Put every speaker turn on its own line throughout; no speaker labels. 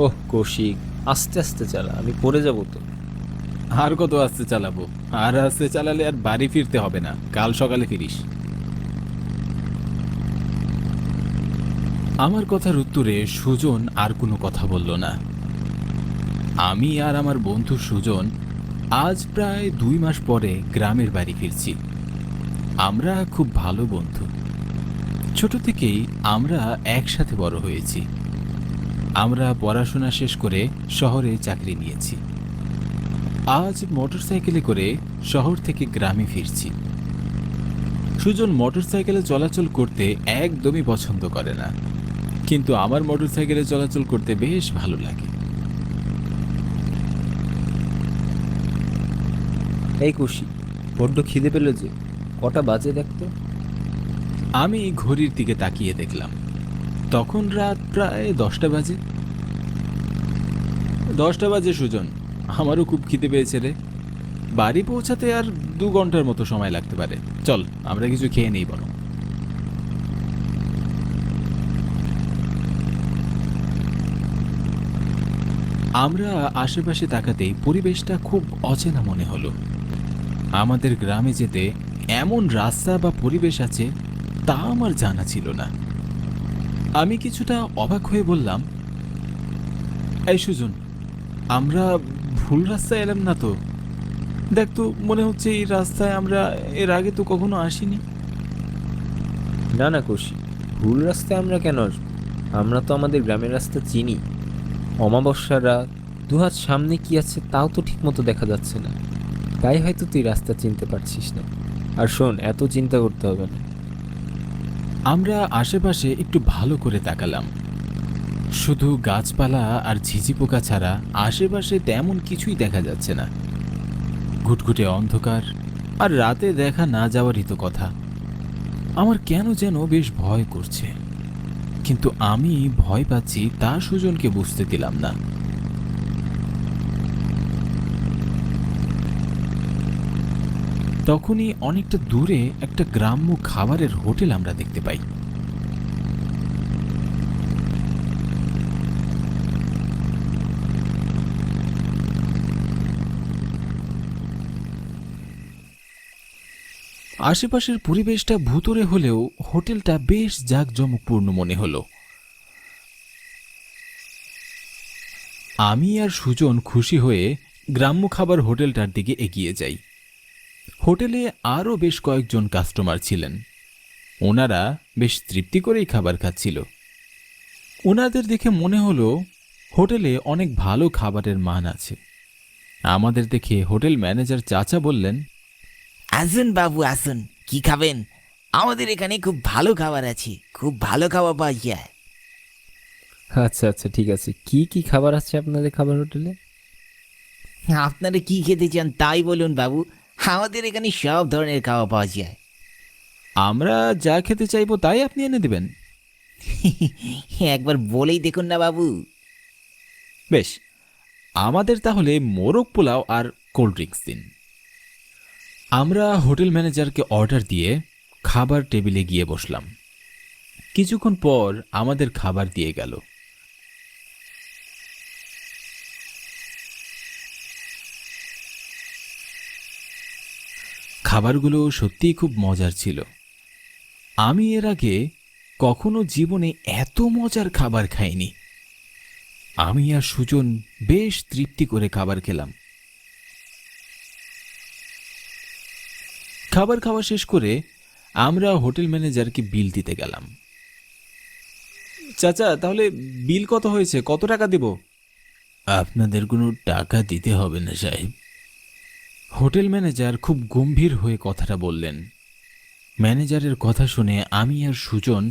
ওহ কৌশিক, আস্তে আস্তে চালা, আমি পড়ে যাব তো।
আর কত আস্তে চালাবো? আর আস্তে চালালে আর বাড়ি ফিরতে হবে না, কাল সকালে ফিরিস। আমার কথার উত্তরে সুজন আর কোনো কথা বলল না। আমি আর আমার বন্ধু সুজন আজ প্রায় 2 মাস পরে গ্রামের বাড়ি ফিরছি। আমরা খুব ভালো বন্ধু। ছোট থেকেই আমরা একসাথে বড় হয়েছি। আমরা পড়াশোনা শেষ করে শহরে চাকরি নিয়েছি। আজ মোটরসাইকেলে করে শহর থেকে গ্রামে ফিরছি। সুজন মোটরসাইকেলে চলাচল করতে একদমই পছন্দ করে না, কিন্তু আমার মোটরসাইকেলে চলাচল করতে বেশ ভালো লাগে।
এই কৌশিক, বড্ড খিদে পেল যে, কটা বাজে দেখতো।
আমি ঘড়ির দিকে তাকিয়ে দেখলাম, তখন রাত প্রায় 10টা বাজে। 10টা বাজে সুজন, আমারও খুব খিদে পেয়েছে রে। বাড়ি পৌঁছাতে আর 2 ঘন্টার মতো সময় লাগতে পারে। চল আমরা কিছু খেয়ে নেই বরং। আমরা আশেপাশে তাকাতেই পরিবেশটা খুব অচেনা মনে হলো। আমাদের গ্রামে যেতে এমন রাস্তা বা পরিবেশ আছে তা আমার জানা ছিল না। আমি কিছুটা অবাক হয়ে বললাম, এই সুজন, আমরা ভুল রাস্তায় এলাম না তো? দেখ তো, মনে হচ্ছে এই রাস্তায় আমরা এর আগে তো কখনো আসিনি।
না না কৌশিক, ভুল রাস্তায় আমরা কেন আসবো? আমরা তো আমাদের গ্রামের রাস্তা চিনি। অমাবস্যার রাত, দুহাত সামনে কি আছে তাও তো ঠিক মতো দেখা যাচ্ছে না, তাই হয়তো তুই রাস্তা চিনতে পারছিস না। আর শোন, এত চিন্তা করতে হবে না।
আমরা আশেপাশে একটু ভালো করে তাকালাম। শুধু গাছপালা আর ঝিঝি পোকা ছাড়া আশেপাশে তেমন কিছুই দেখা যাচ্ছে না। ঘুটঘুটে অন্ধকার, আর রাতে দেখা না যাওয়ারই তো কথা। আমার কেন যেন বেশ ভয় করছে, কিন্তু আমি ভয় পাচ্ছি তা সুজনকে বুঝতে দিলাম না। তখনই অনেকটা দূরে একটা গ্রাম্য খাবারের হোটেল আমরা দেখতে পাই। আশেপাশের পরিবেশটা ভুতুড়ে হলেও হোটেলটা বেশ জাঁকজমকপূর্ণ মনে হলো। আমি আর সুজন খুশি হয়ে গ্রাম্য খাবার হোটেলটার দিকে এগিয়ে যাই। হোটেলে আরও বেশ কয়েকজন কাস্টমার ছিলেন। ওনারা বেশ তৃপ্তি করেই খাবার খাচ্ছিল। ওনাদের দেখে মনে হলো হোটেলে অনেক ভালো খাবারের মান আছে। আমাদের দেখে হোটেল ম্যানেজার চাচা বললেন,
আসুন বাবু আসুন, কি খাবেন? আমাদের এখানে খুব ভালো খাবার আছে, খুব ভালো খাবার পাওয়া যায়।
আচ্ছা আচ্ছা, ঠিক আছে, কি কি খাবার আছে আপনাদের খাবার হোটেলে?
আপনারা কি খেতে চান তাই বলুন বাবু, আমাদের এখানে সব ধরনের খাবার পাওয়া যায়।
আমরা যা খেতে চাইবো তাই আপনি এনে দেবেন?
একবার বলেই দেখুন না বাবু।
বেশ, আমাদের তাহলে মোরগ পোলাও আর কোল্ড ড্রিঙ্কস দিন। আমরা হোটেল ম্যানেজারকে অর্ডার দিয়ে খাবার টেবিলে গিয়ে বসলাম। কিছুক্ষণ পর আমাদের খাবার দিয়ে গেল। খাবারগুলো সত্যিই খুব মজার ছিল। আমি এর আগে কখনো জীবনে এত মজার খাবার খাইনি। আমি আর সুজন বেশ তৃপ্তি করে খাবার খেলাম। খাবার খাওয়া শেষ করে আমরা হোটেল ম্যানেজারকে বিল দিতে গেলাম। চাচা, তাহলে বিল কত হয়েছে, কত টাকা দেব? আপনাদের কোনো টাকা দিতে হবে না সাহেব। হোটেল ম্যানেজার খুব গম্ভীর হয়ে কথাটা বললেন। ম্যানেজারের কথা শুনে আমি আর সুজন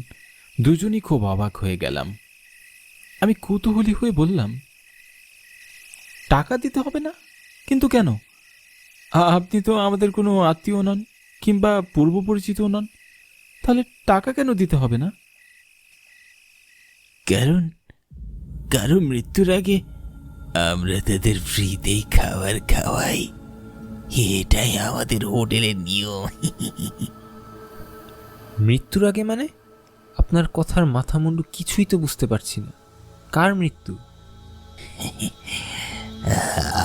দুজনই খুব অবাক হয়ে গেলাম। আমি কৌতূহলী হয়ে বললাম, টাকা দিতে হবে না? কিন্তু কেন? আপনি তো আমাদের কোনো আত্মীয় নন কিংবা পূর্ব পরিচিত নন, তাহলে টাকা কেন দিতে হবে না? কারণ কারো মৃত্যুর আগে আমরা তাদের ফ্রিতেই খাবার খাওয়াই, এটাই আমাদের হোটেলের নিয়ম।
মৃত্যুর আগে মানে? আপনার কথার মাথা মুন্ডু কিছুই তো বুঝতে পারছি না। কার মৃত্যু?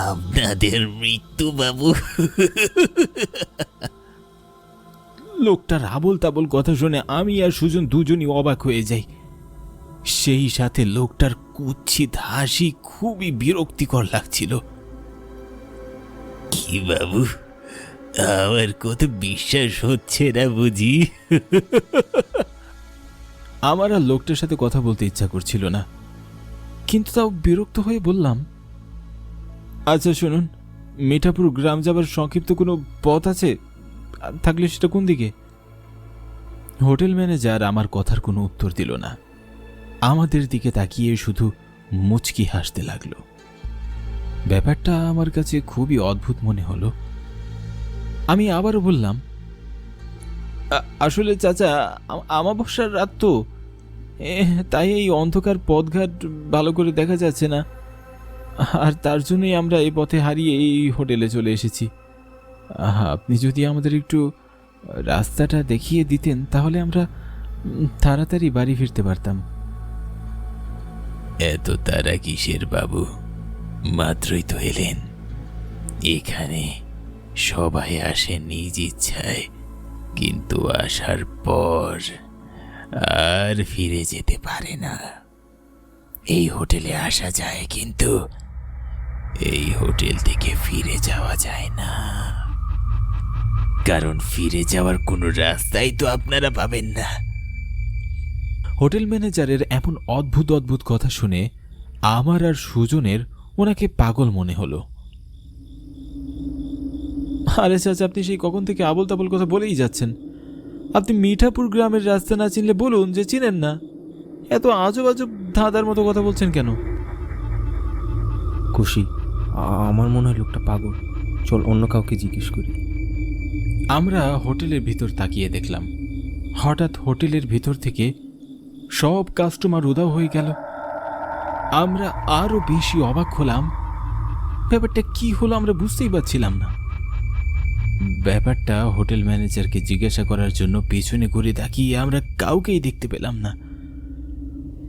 আপনাদের মৃত্যু বাবু।
লোকটার আবোল তাবোল কথা শুনে আমি আর সুজন দুজনই অবাক হয়ে যাই। সেই সাথে লোকটার কুৎসিত হাসি খুবই বিরক্তিকর লাগছিল।
কি বাবু, আমার কত বিশ্বাস হচ্ছে না বুঝি।
আমার আর লোকটার সাথে কথা বলতে ইচ্ছা করছিল না, কিন্তু তাও বিরক্ত হয়ে বললাম, আচ্ছা শুনুন, মিঠাপুর গ্রাম যাবার সংক্ষিপ্ত কোনো পথ আছে? থাকলে সেটা কোন দিকে? হোটেল ম্যানেজার আমার কথার কোনো উত্তর দিল না, আমাদের দিকে তাকিয়ে শুধু মুচকি হাসতে লাগলো। ব্যাপারটা আমার কাছে খুবই অদ্ভুত মনে হলো। আমি আবারও বললাম, আসলে চাচা, আমাবস্যার রাত তো, তাই এই অন্ধকার পথঘাট ভালো করে দেখা যাচ্ছে না, আর তার জন্যই আমরা এই পথে হারিয়ে এই হোটেলে চলে এসেছি। আপনি যদি আমাদের একটু রাস্তাটা দেখিয়ে দিতেন তাহলে আমরা তাড়াতাড়ি বাড়ি ফিরতে পারতাম।
এত তারা কিসের বাবু, মাত্রই তো এলেন। এখানে সবাই আসে নিজ ইচ্ছায়, কিন্তু আসার পর আর ফিরে যেতে পারে না। এই হোটেলে আসা যায়, কিন্তু এই হোটেল থেকে ফিরে যাওয়া যায় না, কারণ ফিরে যাওয়ার কোনো রাস্তাই তো আপনারা পাবেন না।
হোটেল ম্যানেজারের এমন অদ্ভুত অদ্ভুত কথা শুনে আমার আর সুজনের ওনাকে পাগল মনে হলো। আরে চাচা, আপনি সেই কখন থেকে আবোল তাবোল কথা বলেই যাচ্ছেন। আপনি মিঠাপুর গ্রামের রাস্তা না চিনলে বলুন যে চিনেন না। এত আজব আজব ধাঁধার মতো কথা বলছেন কেন?
খুশি, আমার মনে হয় লোকটা পাগল। চল অন্য কাউকে জিজ্ঞেস করি।
আমরা হোটেলের ভিতর তাকিয়ে দেখলাম, হঠাৎ হোটেলের ভিতর থেকে সব কাস্টমার উধাও হয়ে গেল। আমরা আরো বেশি অবাক হলাম। ব্যাপারটা কি হলো আমরা বুঝতেই পারছিলাম না। ব্যাপারটা হোটেল ম্যানেজারকে জিজ্ঞাসা করার জন্য পিছনে ঘুরে তাকিয়ে আমরা কাউকেই দেখতে পেলাম না।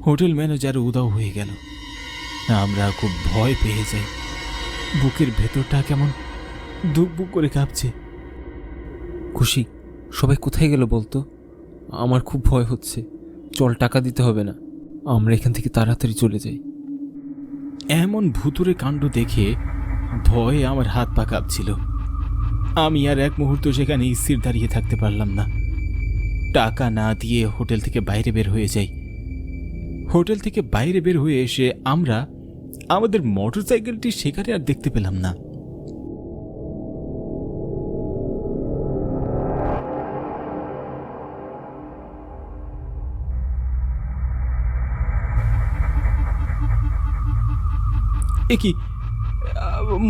হোটেল ম্যানেজার উধাও হয়ে গেল। আমরা খুব ভয় পেয়ে যাই, বুকের ভেতরটা কেমন ধুকপুক করে কাঁপছে।
খুশি, সবাই কোথায় গেল বলতো? আমার খুব ভয় হচ্ছে। চল, টাকা দিতে হবে না, আমরা এখান থেকে তাড়াতাড়ি চলে যাই।
এমন ভুতুরে কাণ্ড দেখে ভয়ে আমার হাত পা কাঁপছিল। আমি আর এক মুহূর্ত সেখানে স্থির দাঁড়িয়ে থাকতে পারলাম না। টাকা না দিয়ে হোটেল থেকে বাইরে বের হয়ে যাই। হোটেল থেকে বাইরে বের হয়ে এসে আমরা আমাদের মোটরসাইকেলটি সেখানে আর দেখতে পেলাম না। এ কি,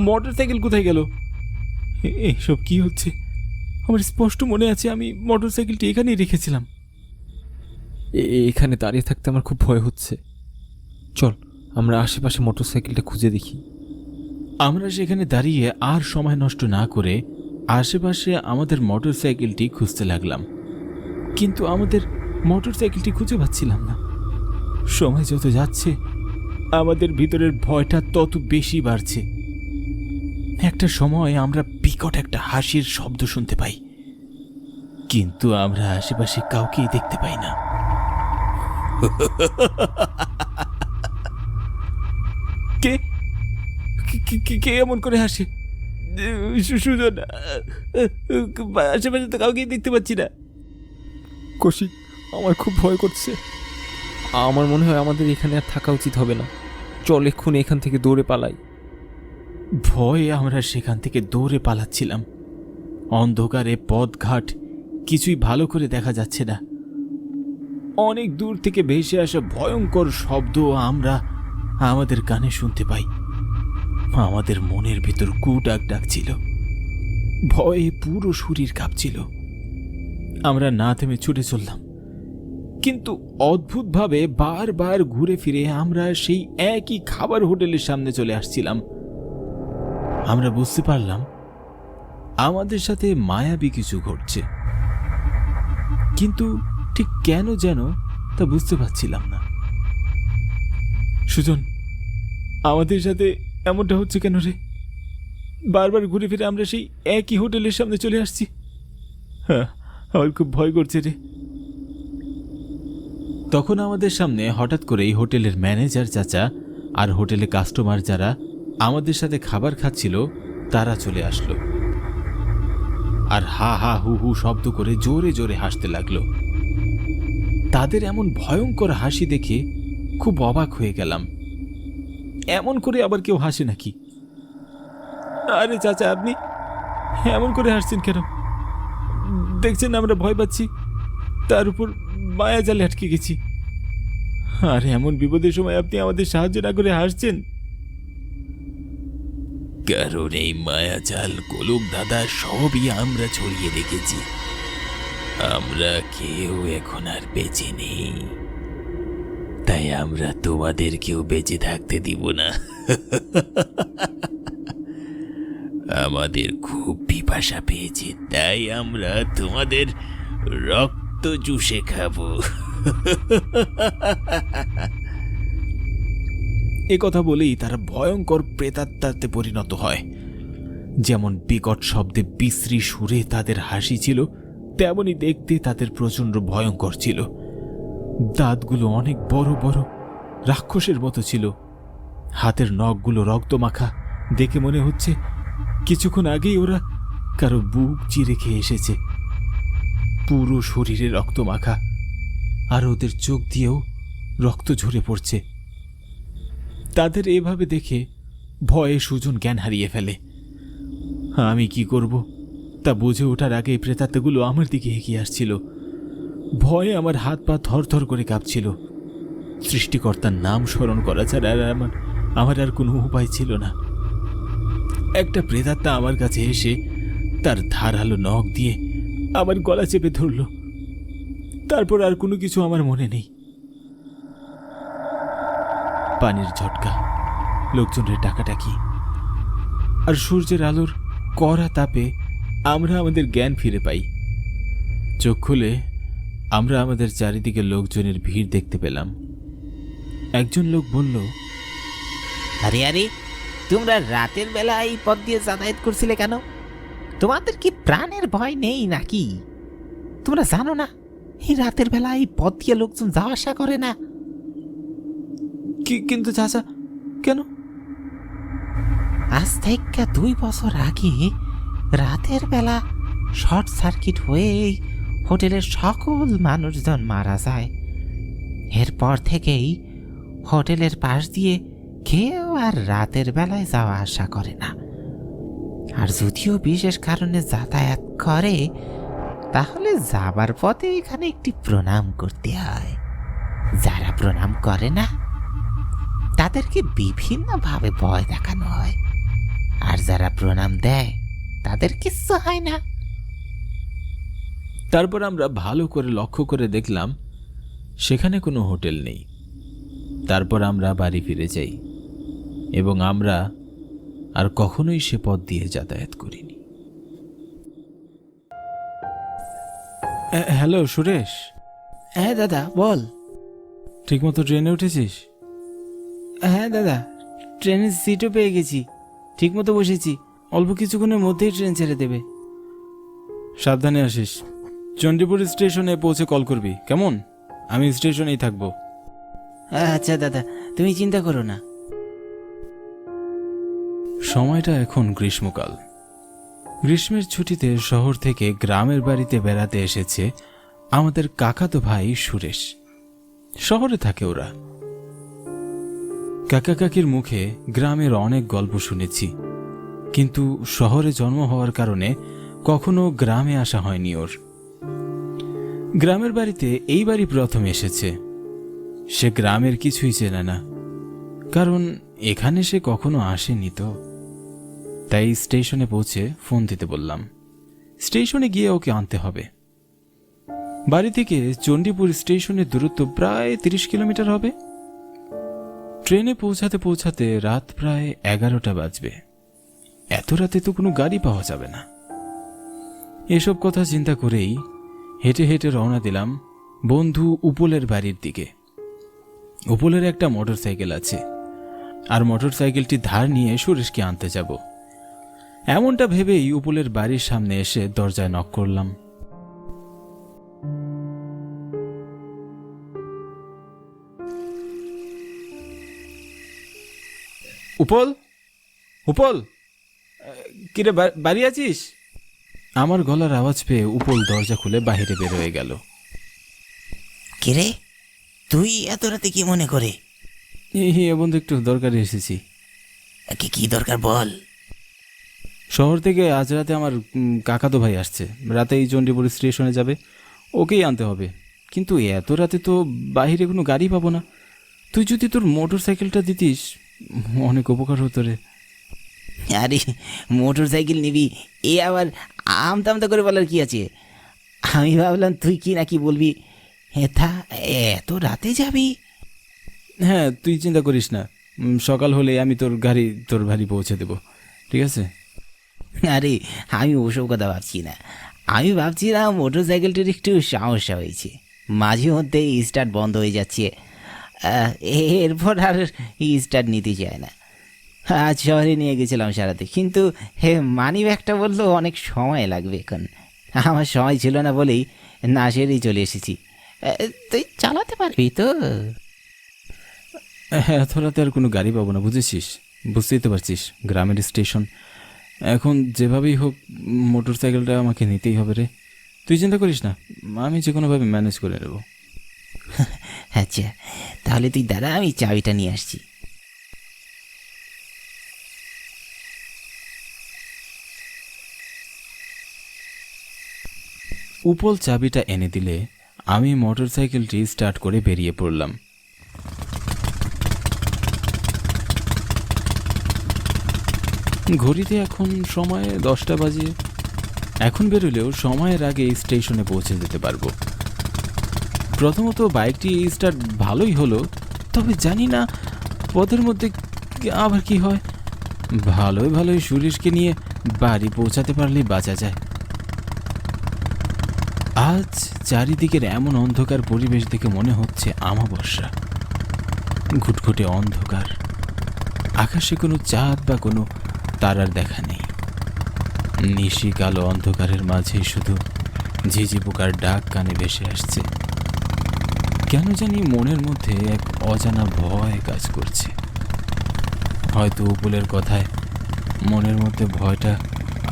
মোটরসাইকেল কোথায় গেল? এসব কি হচ্ছে? আমার স্পষ্ট মনে আছে আমি মোটরসাইকেলটি এখানেই রেখেছিলাম।
এখানে দাঁড়িয়ে থাকতে আমার খুব ভয় হচ্ছে। চল, আমরা আশেপাশে মোটরসাইকেলটা খুঁজে দেখি।
আমরা সেখানে দাঁড়িয়ে আর সময় নষ্ট না করে আশেপাশে আমাদের মোটরসাইকেলটি খুঁজতে লাগলাম, কিন্তু আমাদের মোটরসাইকেলটি খুঁজে পাচ্ছিলাম না। সময় যত যাচ্ছে আমাদের ভিতরের ভয়টা তত বেশি বাড়ছে। একটা সময় আমরা বিকট একটা হাসির শব্দ শুনতে পাই, কিন্তু আমরা আশেপাশে কাউকেই দেখতে পাই না। কে কে এমন করে হাসে? সুজন, আশেপাশে তো কাউকেই দেখতে পাচ্ছি না।
কৌশিক, আমার খুব ভয় করছে। আমার মনে হয় আমাদের এখানে আর থাকা উচিত হবে না। চল এক্ষুনি এখান থেকে দৌড়ে পালাই।
ভয়ে আমরা সেখান থেকে দৌড়ে পালাচ্ছিলাম। অন্ধকারে পথঘাট কিছুই ভালো করে দেখা যাচ্ছে না। অনেক দূর থেকে ভেসে আসা ভয়ঙ্কর শব্দ আমরা আমাদের কানে শুনতে পাই। আমাদের মনের ভিতর কুডাক ডাকছিল, ভয়ে পুরো শরীর কাঁপছিল। আমরা না থেমে ছুটে চললাম, কিন্তু অদ্ভুতভাবে বারবার ঘুরে ফিরে আমরা সেই একই খাবার হোটেলের সামনে চলে আসছিলাম। আমরা বুঝতে পারলাম আমাদের সাথে মায়াবী কিছু ঘটছে, কিন্তু ঠিক কেন যেন তা বুঝতে পারছিলাম না। সুজন, আমাদের সাথে এমনটা হচ্ছে কেন রে? বারবার ঘুরে ফিরে আমরা সেই একই হোটেলের সামনে চলে আসছি। হ্যাঁ, আমার খুব ভয় করছে রে। তখন আমাদের সামনে হঠাৎ করেই হোটেলের ম্যানেজার চাচা আর হোটেলে কাস্টমার যারা আমাদের সাথে খাবার খাচ্ছিল তারা চলে আসলো, আর হা হা হু হু শব্দ করে জোরে জোরে হাসতে লাগলো। তাদের এমন ভয়ঙ্কর হাসি দেখে খুব অবাক হয়ে গেলাম। এমন করে আবার কেউ হাসে নাকি? আরে চাচা, আপনি এমন করে হাসছেন কেন? দেখছেন আমরা ভয় পাচ্ছি, তার উপর মায়া জালে আটকে গেছি। আর এমন বিপদের সময় আপনি আমাদের সাহায্য না করে হাসছেন।
কারণ এই মায়াজাল গোলক দাদা সবই আমরা ছড়িয়ে রেখেছি। আমরা কেউ এখন আর বেঁচে নেই, তাই আমরা তোমাদেরকেও বেঁচে থাকতে দিব না। আমাদের খুব পিপাসা পেয়েছে, তাই আমরা তোমাদের রক্ত চুষে খাবো।
এ কথা বলেই তারা ভয়ঙ্কর প্রেতাত্মাতে পরিণত হয়। যেমন বিকট শব্দে বিশ্রী সুরে তাদের হাসি ছিল, তেমনি দেখতে তাদের প্রচণ্ড ভয়ঙ্কর ছিল। দাঁতগুলো অনেক বড় বড়, রাক্ষসের মতো ছিল। হাতের নখগুলো রক্তমাখা, দেখে মনে হচ্ছে কিছুক্ষণ আগেই ওরা কারো বুক চিরে খেয়ে এসেছে। পুরো শরীরে রক্তমাখা, আর ওদের চোখ দিয়েও রক্ত ঝরে পড়ছে। তাদের এভাবে দেখে ভয়ে সুজন জ্ঞান হারিয়ে ফেলে। আমি কি করব তা বুঝে ওঠার আগে প্রেতাত্মাগুলো আমার দিকে এগিয়ে আসছিল। ভয়ে আমার হাত পা থরথর করে কাঁপছিল। সৃষ্টিকর্তার নাম স্মরণ করা ছাড়া আমার আর কোনো উপায় ছিল না। একটা প্রেতাত্মা আমার কাছে এসে তার ধারালো নখ দিয়ে আমার গলা চেপে ধরল। তারপর আর কোনো কিছু আমার মনে নেই। পানির ঝটকা, লোকজনের ডাকাডাকি, আর সূর্যের আলোর কড়া তাপে আমরা আমাদের জ্ঞান ফিরে পাই। চোখ খুলে আমরা আমাদের চারিদিকে লোকজনের ভিড় দেখতে পেলাম। একজন লোক বলল,
আরে আরে, তোমরা রাতের বেলা এই পথ দিয়ে যাতায়াত করছিলে কেন? তোমাদের কি প্রাণের ভয় নেই নাকি? তোমরা জানো না এই রাতের বেলা এই পথ দিয়ে লোকজন যাওয়া আসা করে না?
কিন্তু চাচা, কেন?
আজ থেকে 2 বছর আগে রাতের বেলা শর্ট সার্কিট হয়ে এই হোটেলের সকল মানুষজন মারা যায়। এরপর থেকেই হোটেলের পাশ দিয়ে কেউ আর রাতের বেলায় যাওয়া আসা করে না। আর যদিও বিশেষ কারণে যাতায়াত করে, তাহলে যাবার পথে এখানে একটি প্রণাম করতে হয়। যারা প্রণাম করে না তাদেরকে বিভিন্নভাবে ভয় দেখানো হয়, আর যারা প্রণাম দেয় তাদের কিচ্ছু হয় না।
তারপর আমরা ভালো করে লক্ষ্য করে দেখলাম সেখানে কোনো হোটেল নেই। তারপর আমরা বাড়ি ফিরে যাই এবং আমরা আর কখনোই সে পথ দিয়ে যাতায়াত করিনি। হ্যালো সুরেশ।
হ্যাঁ দাদা, বল।
ঠিকমতো ট্রেনে উঠেছিস?
হ্যাঁ দাদা, ট্রেনের সিটও পেয়ে গেছি, ঠিকমতো বসেছি। অল্প কিছুক্ষণের মধ্যেই ট্রেন ছেড়ে দেবে।
সাবধানে আসিস। চণ্ডীপুর স্টেশনে পৌঁছে কল করবি, কেমন? আমি স্টেশনেই থাকবো।
আচ্ছা দাদা, তুমি চিন্তা করো না।
সময়টা এখন গ্রীষ্মকাল। গ্রীষ্মের ছুটিতে শহর থেকে গ্রামের বাড়িতে বেড়াতে এসেছে আমাদের কাকাতো ভাই সুরেশ। শহরে থাকে ওরা। কাকা কাকির মুখে গ্রামের অনেক গল্প শুনেছি, কিন্তু শহরে জন্ম হওয়ার কারণে কখনো গ্রামে আসা হয়নি ওর। গ্রামের বাড়িতে এইবারই প্রথম এসেছে। সে গ্রামের কিছুই চেনে না, কারণ এখানে সে কখনো আসেনি তো। তাই স্টেশনে পৌঁছে ফোন দিতে বললাম। স্টেশনে গিয়ে ওকে আনতে হবে। বাড়ি থেকে চণ্ডীপুর স্টেশনের দূরত্ব প্রায় 30 কিলোমিটার হবে। ট্রেনে পৌঁছাতে পৌঁছাতে রাত প্রায় 11টা বাজবে। এত রাতে তো কোনো গাড়ি পাওয়া যাবে না। এসব কথা চিন্তা করেই হেঁটে হেঁটে রওনা দিলাম বন্ধু উপলের বাড়ির দিকে। উপলের একটা মোটরসাইকেল আছে, আর মোটর সাইকেলটি ধার নিয়ে সুরেশকে আনতে যাব। এমনটা ভেবেই উপলের বাড়ির সামনে এসে দরজায় নক করলাম। উপল, উপল, কিরে বাড়ি আছিস? আমার গলার আওয়াজ পেয়ে উপল দরজা খুলে বাইরে বের হয়ে গেল।
কিরে, তুই এত রাতে কি মনে করে?
বন্ধু, একটু দরকারে এসেছি।
কি দরকার বল।
শহর থেকে আজ রাতে আমার কাকাতো ভাই আসছে, রাতে এই চণ্ডীপুর স্টেশনে যাবে, ওকেই আনতে হবে। কিন্তু এত রাতে তো বাইরে কোনো গাড়ি পাবো না। তুই যদি তোর মোটর সাইকেলটা দিতিস অনেক উপকার হতো রে।
আরে মোটর সাইকেল নিবি, এ আবার আমতা করে বলার কি আছে? আমি ভাবলাম তুই কি নাকি বলবি। তা এত রাতে যাবি?
হ্যাঁ, তুই চিন্তা করিস না, সকাল হলে আমি তোর গাড়ি তোর বাড়ি পৌঁছে দেবো, ঠিক আছে?
আরে আমি ওসব কথা ভাবছি না, আমি ভাবছিলাম মোটর সাইকেলটির একটু সমস্যা হয়েছে, মাঝে মধ্যে স্টার্ট বন্ধ হয়ে যাচ্ছে, এরপর আর স্টার্ট নিতে চায় না। আজ শহরে নিয়ে গেছিলাম সারাতে, কিন্তু মানি ব্যাগটা বললো অনেক সময় লাগবে। এখন আমার সময় ছিল না বলেই না সেরেই চলে এসেছি। তুই চালাতে পারবি তো?
হ্যাঁ, এত রাতে আর কোনো গাড়ি পাবো না, বুঝেছিস? বুঝতেই তো পারছিস গ্রামের স্টেশন। এখন যেভাবেই হোক মোটর সাইকেলটা আমাকে নিতেই হবে রে। তুই চিন্তা করিস না, আমি যে কোনোভাবে ম্যানেজ করে নেব।
আচ্ছা, তাহলে তুই দাঁড়া, আমি চাবিটা নিয়ে আসছি।
উপল চাবিটা এনে দিলে আমি মোটর সাইকেলটি স্টার্ট করে বেরিয়ে পড়লাম। ঘড়িতে এখন সময় 10টা বাজে। এখন বেরোলেও সময়ের আগে স্টেশনে পৌঁছে যেতে পারবো। প্রথমত বাইকটি স্টার্ট ভালোই হলো, তবে জানি না পথের মধ্যে আবার কি হয়। ভালোই সুরেশকে নিয়ে বাড়ি পৌঁছাতে পারলেই বাঁচা যায়। আজ চারিদিকের এমন অন্ধকার পরিবেশ দেখে মনে হচ্ছে আমাবস্যা। ঘুটঘুটে অন্ধকার, আকাশে কোনো চাঁদ বা কোনো তারার দেখা নেই। নিশি কালো অন্ধকারের মাঝে শুধু ঝিঝি পোকার ডাক কানে ভেসে আসছে। কেন জানি মনের মধ্যে এক অজানা ভয় কাজ করছে। হয়তো উপলের কথায় মনের মধ্যে ভয়টা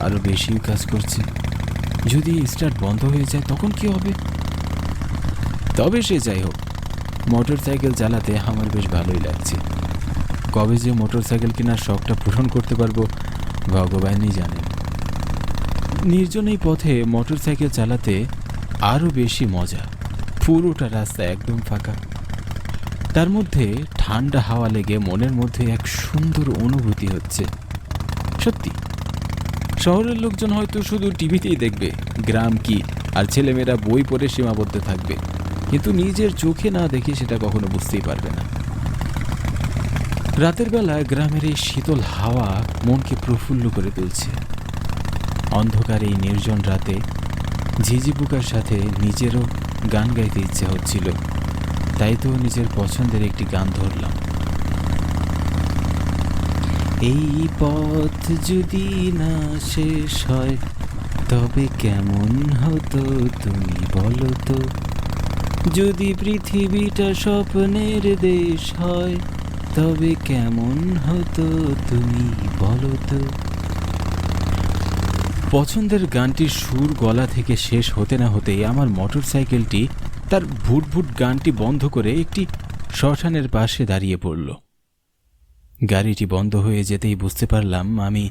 আরো বেশি কাজ করছে। যদি স্টার্ট বন্ধ হয়ে যায় তখন কি হবে? তবে সে যাই হোক, মোটর সাইকেল চালাতে আমার বেশ ভালোই লাগছে। কবে যে মোটর সাইকেল কেনার শখটা পূরণ করতে পারবো ভগবানই জানেন। নির্জন এই পথে মোটর সাইকেল চালাতে আরো বেশি মজা। পুরোটা রাস্তা একদম ফাঁকা, তার মধ্যে ঠান্ডা হাওয়া লেগে মনের মধ্যে এক সুন্দর অনুভূতি হচ্ছে। সত্যি, শহরের লোকজন হয়তো শুধু টিভিতেই দেখবে গ্রাম কি, আর ছেলেমেয়েরা বই পড়ে সীমাবদ্ধ থাকবে, কিন্তু নিজের চোখে না দেখে সেটা কখনো বুঝতেই পারবে না। রাতের বেলা গ্রামের এই শীতল হাওয়া মনকে প্রফুল্ল করে তুলছে। অন্ধকার এই নির্জন রাতে ঝিঝি পোকার সাথে নিজেরও গান গাইতে ইচ্ছা হচ্ছিল, তাই তো নিজের পছন্দের একটি গান ধরলাম। এই পথ যদি না শেষ হয় তবে কেমন হতো তুমি বলো তো, যদি পৃথিবীটা স্বপ্নের দেশ হয় তবে কেমন হতো তুমি বলো তো। পছন্দের গানটির সুর গলা থেকে শেষ হতে না হতেই আমার মোটর সাইকেলটি তার ভুটভুট গানটি বন্ধ করে একটি শ্মশানের পাশে দাঁড়িয়ে পড়ল। গাড়িটি বন্ধ হয়ে যেতেই বুঝতে পারলাম আমি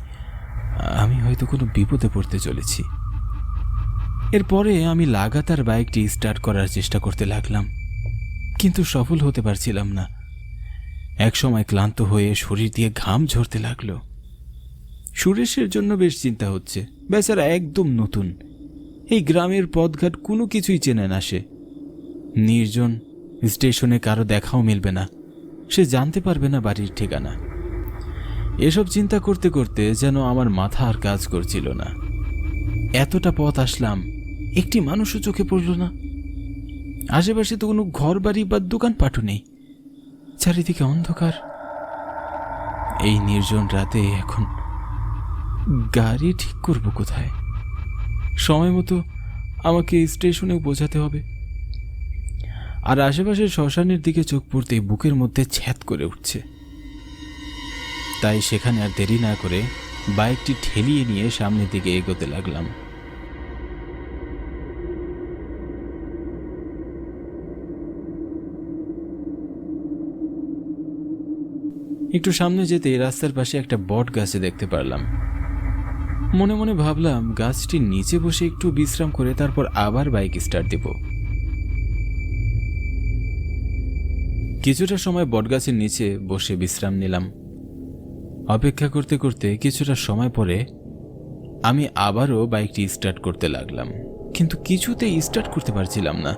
হয়তো কোনো বিপদে পড়তে চলেছি। এরপরে আমি লাগাতার বাইকটি স্টার্ট করার চেষ্টা করতে লাগলাম, কিন্তু সফল হতে পারছিলাম না। একসময় ক্লান্ত হয়ে শরীর দিয়ে ঘাম ঝরতে লাগলো। সুরেশের জন্য বেশ চিন্তা হচ্ছে। বেচারা একদম নতুন, এই গ্রামের পথঘাট কোনো কিছুই চেনে না। সে নির্জন, স্টেশনে কারো দেখাও মিলবে না, সে জানতে পারবে না বাড়ির ঠিকানা। এসব চিন্তা করতে করতে যেন আমার মাথা আর কাজ করছিল না। এতটা পথ আসলাম, একটি মানুষও চোখে পড়ল না। আশেপাশে তো কোনো ঘর বাড়ি বা দোকানপাটও নেই, চারিদিকে অন্ধকার। এই নির্জন রাতে এখন গাড়ি ঠিক করব কোথায়? সময় মতো আমাকে স্টেশনে পৌঁছাতে হবে। আর আশেপাশের শ্মশানের দিকে চোখ পড়তেই বুকের মধ্যে ছ্যাদ করে উঠছে। তাই সেখানে আর দেরি না করে বাইকটি ঠেলিয়ে নিয়ে সামনের দিকে এগোতে লাগলাম। একটু সামনে যেতে রাস্তার পাশে একটা বট গাছে দেখতে পারলাম। মনে মনে ভাবলাম গাছটির নিচে বসে একটু বিশ্রাম করে তারপর আবার বাইক স্টার্ট দেব। কিছুটা সময় বটগাছের নিচে বসে বিশ্রাম নিলাম। অপেক্ষা করতে করতে কিছুটা সময় পরে আমি আবারও বাইকটি স্টার্ট করতে লাগলাম, কিন্তু কিছুতেই স্টার্ট করতে পারছিলাম না।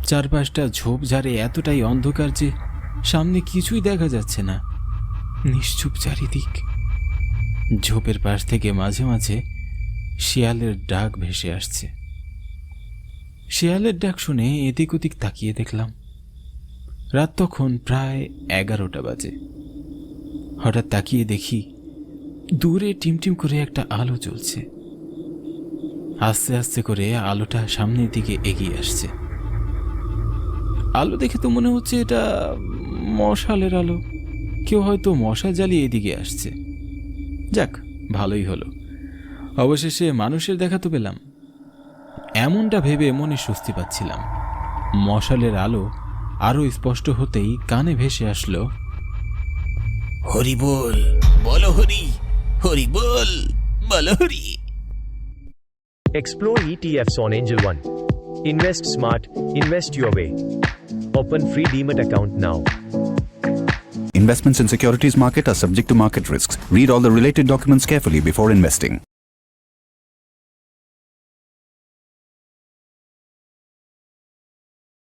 চারপাশটা ঝোপঝাড়ে এতটাই অন্ধকার যে সামনে কিছুই দেখা যাচ্ছে না। নিশ্চুপ চারিদিক। ঝোপের পাশ থেকে মাঝে মাঝে শিয়ালের ডাক ভেসে আসছে। শিয়ালের ডাক শুনে এদিক ওদিক তাকিয়ে দেখলাম। রাত তখন প্রায় 11টা বাজে। হঠাৎ তাকিয়ে দেখি দূরে টিমটিম করে একটা আলো জ্বলছে। আস্তে আস্তে করে আলোটা সামনের দিকে এগিয়ে আসছে। আলো দেখে তো মনে হচ্ছে এটা মশালের আলো। কেউ হয়তো মশা জ্বালিয়ে এদিকে আসছে। যাক, ভালোই হলো, অবশেষে মানুষের দেখা তো পেলাম। এমনটা ভেবে মনে স্বস্তি পাচ্ছিলাম। মশালের আলো আরো স্পষ্ট হতেই কানে ভেসে আসলো,
হরি বল, বলো হরি, হরি বল, বলো Hari.
Explore ETFs on Angel One. Invest smart, invest your way. Open free Demat account now.
Investments in securities market are subject to market risks. Read all the related documents carefully before investing.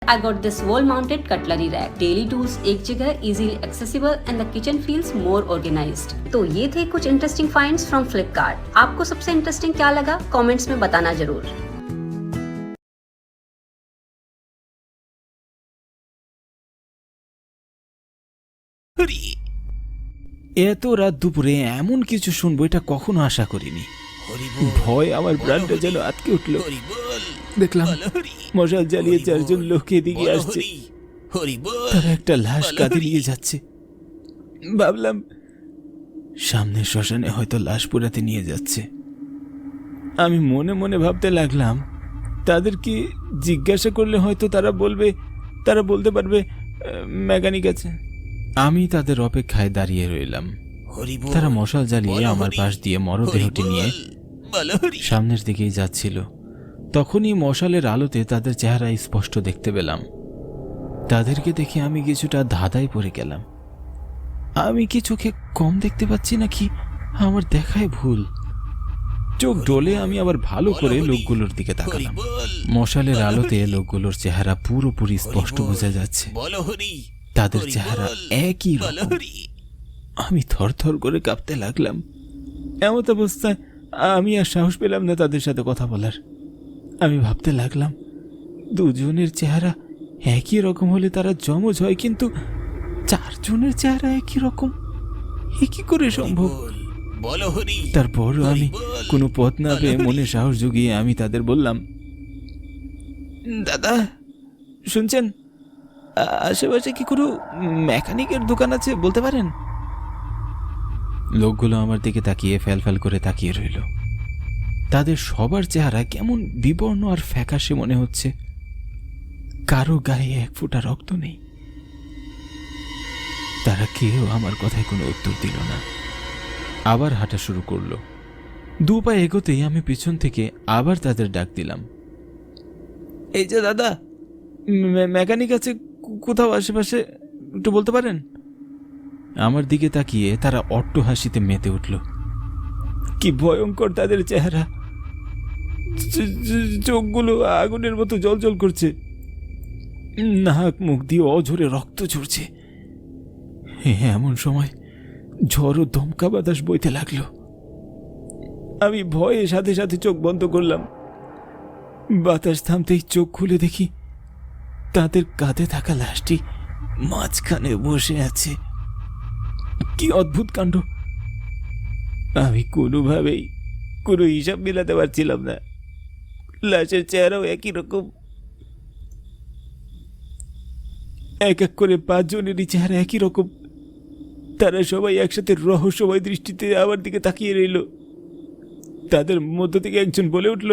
I got this wall-mounted cutlery rack. Daily tools एक जगह, easily accessible and the kitchen feels more organized. तो ये थे कुछ interesting finds from Flipkart. आपको सबसे interesting क्या लगा? Comments में बताना जरूर।
হরি
এত রাত দুপুরে এমন কিছু শুনবো এটা কখনো আশা করিনি।
হরি বল,
ভয় আমার প্রাণটা যেন আটকে উঠল।
হরি বল,
দেখলাম
বলো হরি,
মশাল জ্বালিয়ে
হরি
চারজন
বল,
লোক এদিকে
বলো
আসছে।
হরি, হরি বল,
তারা একটা লাশ
বলো
কাঁধে
হরি।
নিয়ে যাচ্ছে। ভাবলাম সামনের শ্মশানে হয়তো লাশ পোড়াতে নিয়ে যাচ্ছে। আমি মনে মনে ভাবতে লাগলাম তাদেরকে জিজ্ঞাসা করলে হয়তো তারা বলতে পারবে মেকানিক আছে। আমি তাদের অপেক্ষায় দাঁড়িয়ে রইলাম।
হরি বল,
তারা মশাল জ্বালিয়ে
বলো
আমার
হরি,
পাশ দিয়ে মরদেহটি
হরি
নিয়ে
বল, বলো হরি।
সামনের দিকেই যাচ্ছিল। তখনই মশালের আলোতে তাদের চেহারা স্পষ্ট দেখতে পেলাম। তাদেরকে দেখে আমি কিছুটা ধাঁধায় পড়ে গেলাম। আমি কি চোখে কম দেখতে পাচ্ছি নাকি আমার দেখায় ভুল? চোখ ডলে আমি আবার ভালো করে লোকগুলোর দিকে তাকালাম। মশালের আলোতে লোকগুলোর চেহারা পুরোপুরি স্পষ্ট বোঝা যাচ্ছে।
বলো হরি,
তাদের
হরি
চেহারা
বল,
একই
বলো
রকম।
হরি।
আমি থরথর করে কাঁপতে লাগলাম। এমত অবস্থায় আমি আর সাহস পেলাম না তাদের সাথে কথা বলার। আমি ভাবতে লাগলাম দুজনের চেহারা একই রকম হলে তারা যমজ হয়, কিন্তু চারজনের চেহারা একই রকম, এ কি করে সম্ভব?
বলো হরি,
তারপরও আমি কোনো পথ না পেয়ে মনে সাহস জুগিয়ে আমি তাদের বললাম, দাদা শুনছেন, আশেপাশে কি কোনো মেকানিকের দোকান আছে বলতে পারেন? লোকগুলো আমার দিকে তাকিয়ে ফ্যাল করে তাকিয়ে রইল। তাদের সবার চেহারা কেমন বিবর্ণ আর ফ্যাকাশে মনে হচ্ছে। কারো গায়ে এক ফোঁটা রক্ত নেই। তারা কেউ আমার কথায় কোনো উত্তর দিল না। আবার হাঁটা শুরু করলো। 2 পা এগোতেই আমি পিছন থেকে আবার তাদের ডাক দিলাম, এই যে দাদা, মেকানিক আছে কোথাও আশেপাশে, একটু বলতে পারেন? আমার দিকে তাকিয়ে তারা অট্ট হাসিতে মেতে উঠল। কি ভয়ঙ্কর তাদের চেহারা! চোখগুলো আগুনের মতো জ্বলজ্বল করছে, নাক মুখ দিয়ে অঝরে রক্ত ঝরছে। এমন সময় ঝড় ও দমকা বাতাস বইতে লাগলো। আমি ভয়ে সাথে সাথে চোখ বন্ধ করলাম। বাতাস থামতেই চোখ খুলে দেখি তাদের কাঁধে থাকা লাশটি
মাঝখানে বসে আছে।
কি অদ্ভুত কাণ্ড! আমি কোনোভাবেই কোনো হিসাব মেলাতে পারছিলাম না। লাশের চেহারাও একই রকম। এক এক করে 5 জনেরই চেহারা একই রকম। তারা সবাই একসাথে রহস্যময় দৃষ্টিতে আমার দিকে তাকিয়ে রইল। তাদের মধ্য থেকে একজন বলে উঠল,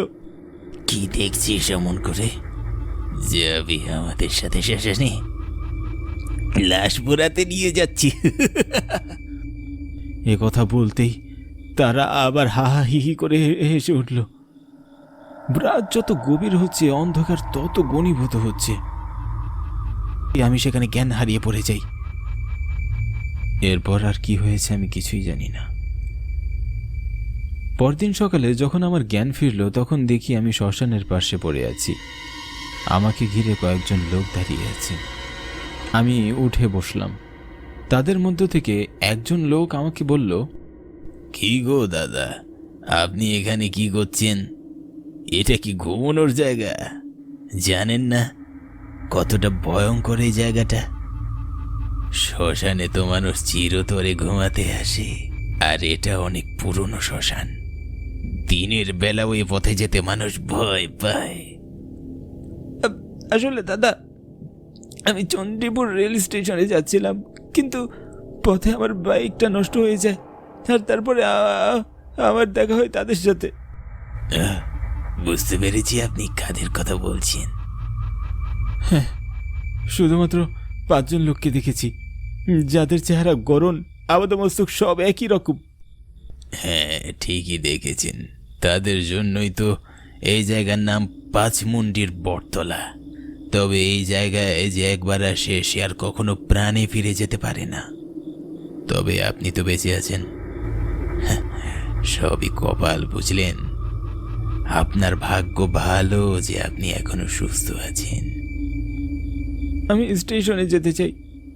কি দেখছিস এমন করে? যাবি আমাদের সাথে শ্মশানে? লাশ পোড়াতে নিয়ে যাচ্ছি।
এ কথা বলতেই তারা আবার হা হা হি হি করে হেসে উঠল। রাত যত গভীর হচ্ছে, অন্ধকার তত ঘনীভূত হচ্ছে। আমি সেখানে জ্ঞান হারিয়ে পড়ে যাই। এরপর আর কি হয়েছে আমি কিছুই জানি না। পরদিন সকালে যখন আমার জ্ঞান ফিরল, তখন দেখি আমি শ্মশানের পাশে পড়ে আছি। আমাকে ঘিরে কয়েকজন লোক দাঁড়িয়ে আছে। আমি উঠে বসলাম। তাদের মধ্য থেকে একজন লোক আমাকে বলল,
কি গো দাদা, আপনি এখানে কি করছেন? এটা কি ঘুমানোর জায়গা? জানেন না কতটা ভয়ঙ্কর এই জায়গাটা? শ্মশানে তো মানুষ চিরতরে ঘুমাতে আসে, আর এটা অনেক পুরনো শ্মশান। দিনের বেলা ওই পথে যেতে মানুষ ভয় পায়।
আসলে দাদা, আমি চণ্ডীপুর রেল স্টেশনে যাচ্ছিলাম, কিন্তু পথে আমার বাইকটা নষ্ট হয়ে যায়। আর তারপরে আমার দেখা হয় তাদের সাথে।
বুঝতে পেরেছি আপনি কাদের কথা বলছেন।
শুধুমাত্র 5 জন লোককে দেখেছি, যাদের চেহারা গড়ন, আপাদমস্তক সব একই রকম।
হ্যাঁ, ঠিকই দেখেছেন। তাদের জন্যই তো এই জায়গার নাম পাঁচমুন্ডির বটতলা। তবে এই জায়গায় যে একবার আসে সে আর কখনো প্রাণে ফিরে যেতে পারে না। তবে আপনি তো বেঁচে আছেন, সবই কপাল, বুঝলেন? আপনার ভাগ্য ভালো যে আপনি এখনো সুস্থ আছেন।
আমি স্টেশনে যেতে চাই,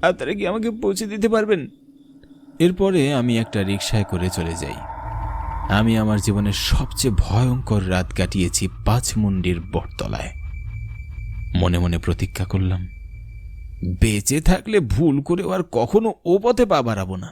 আপনারা কি আমাকে পৌঁছে দিতে পারবেন? এরপরে আমি একটা রিকশায় করে চলে যাই। আমি আমার জীবনের সবচেয়ে ভয়ঙ্কর রাত কাটিয়েছি পাঁচমুন্ডির বটতলায়। মনে মনে প্রতিজ্ঞা করলাম, বেঁচে থাকলে ভুল করে আর কখনো ও পথে পা বাড়াবো না।